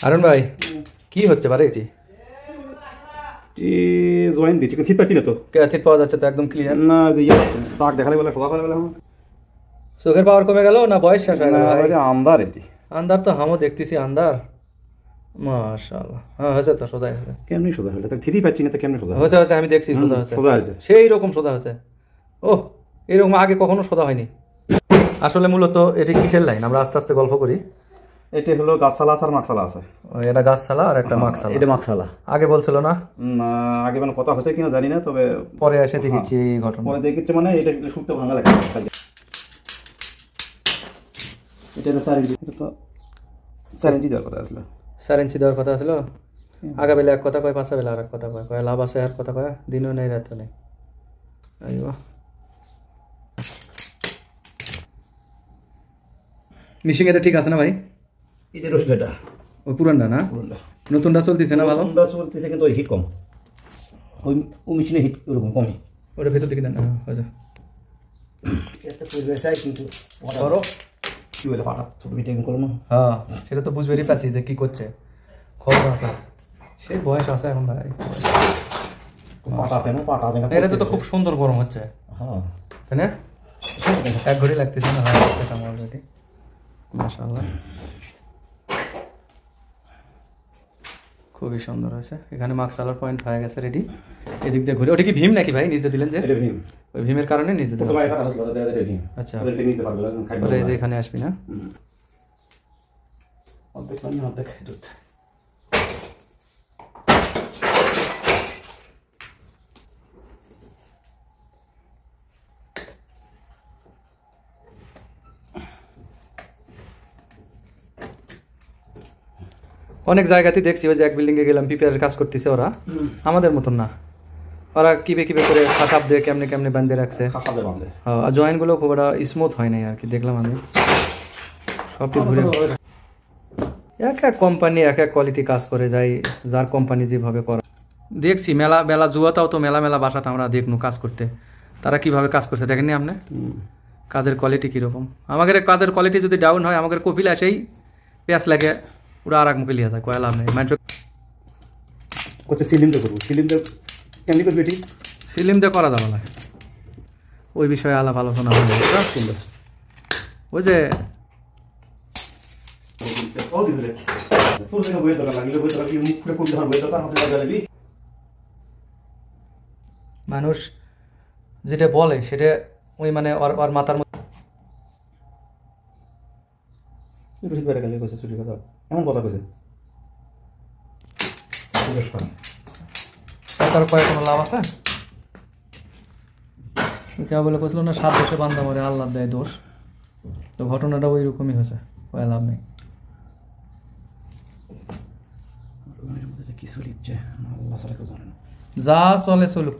আরুন ভাই কি হচ্ছে বারে এটি জয়েন দিচ্ছি কিন্তু থিত পাচ্ছি না তো থিত পাওয়া যাচ্ছে তো একদম ক্লিয়ার না যে দাগ দেখালে বলে সোজা করে বলে চোখের পাওয়ার কমে গেল না বয়স শেষ হয়ে গেল ভাই আন্দার এটি আন্দার তো হামও দেখতেছি আন্দার মাশাআল্লাহ হ্যাঁ হয়েছে তো সোজা হয়েছে কেমনি সোজা হলে তো থিতই পাচ্ছি না তো কেমনি সোজা হয়েছে হয়েছে আমি দেখছি সোজা হয়েছে সোজা হয়েছে সেই রকম সোজা হয়েছে ও এরকম আগে কখনো সোজা হয়নি আসলে মূলত এটি কিসের লাইন আমরা আস্তে আস্তে গল্প করি এটা হলো গাছসালা আছে আর মাকসালা আছে এটা গাছসালা আর একটা মাকসালা এটা মাকসালা আগে বলছিল না আগে মানে কথা হয়েছে কিনা জানি না তবে পরে এসে দেখেছি এই ঘটনা পরে দেখেছি মানে এটা শুকতে ভাঙা লাগে এটা তো 4 ইঞ্চি এটা তো 4 ইঞ্চি দেওয়ার কথা আসলে 4 ইঞ্চি দেওয়ার কথা আসলো আগা বেলা এক কথা কয় পাঁচা বেলা আর এক কথা কয় কয় লাভ আছে আর কথা কয় দিনও নেই রাতও নেই আইও মিশিং এটা ঠিক আছে না ভাই এই যে রসগোল্লাটা ওই পুরানটা না নতুনটা চলতেছে না ভালো নতুনটা চলতেছে কিন্তু ওই হিট কম ওই মেশিনে হিট ওরকম কমই ওটা ভেতর দিকে দেন না আচ্ছা একটা পরিবেশ চাই কিন্তু বড় কি বলে ফাটা ছোট মিটিং করো না হ্যাঁ সেটা তো বুঝবেরই পাচ্ছি যে কি করছে খবর আছে সেই বয়স আছে এখন ভাই পাটা আছে না এটা তো খুব সুন্দর গরম হচ্ছে হ্যাঁ তাই না এক ঘড়ি লাগতেছে না হয় হচ্ছে কাম অলরেডি মাশাআল্লাহ খুবই সুন্দর হয়েছে এখানে মাকসালার পয়েন্ট হয়ে গেছে রেডি এদিক দিয়ে ঘুরে ওটা কি ভীম নাকি ভাই নিচ দিয়ে দিলেন যে এটা ভীম ওই ভীমের কারণে নিচ দিয়ে দিলেন আচ্ছা ওটা নিতে পারবে না ওটা এই যে এখানে আসবি না অর্ধেক পানি অর্ধেক দুধ অনেক জায়গাতে দেখছি ওই যে এক বিল্ডিংয়ে গেলাম পিপিআরের কাজ করতেছে ওরা আমাদের মতন না ওরা কিবে কিবে করে খাসাপ দিয়ে কেমনে কেমনে বাঁধে রাখছে আর জয়েন্টগুলো খুব একটা স্মুথ হয় নাই আর কি দেখলাম আমি সবটি ঘুরে এক এক কোম্পানি এক এক কোয়ালিটি কাজ করে যায় যার কোম্পানি যেভাবে করে দেখছি মেলা বেলা জুয়াতাও তো মেলা মেলা বাসাতে আমরা দেখনু কাজ করতে তারা কিভাবে কাজ করছে দেখেননি আপনি কাজের কোয়ালিটি কীরকম আমাদের কাজের কোয়ালিটি যদি ডাউন হয় আমাদের কপিল আসেই পেঁয়াজ লাগে পুরো আর এক মুখে লিয়া যায় কয় লাভ নেই মাইন্ড করছে সিলিমটা করবো সিলিমটা কেমনি করবি এটি সিলিম দিয়ে করা যাবে না ওই বিষয়ে আলাপ আলোচনা হবে সুন্দর ওই যে মানুষ যেটা বলে সেটা ওই মানে ওর মাথার মধ্যে এমন কথা কইছে তার কয়েক কোনো লাভ আছে কেউ বলে কইছিল না 7 দেশে বান্দা মরে আল্লাহ দেয় দোষ তো ঘটনাটা ওই রকমই হয়েছে কয় লাভ নেই কিছু লিখছে আল্লাহ সারা কেউ জানে না যা চলে চলুক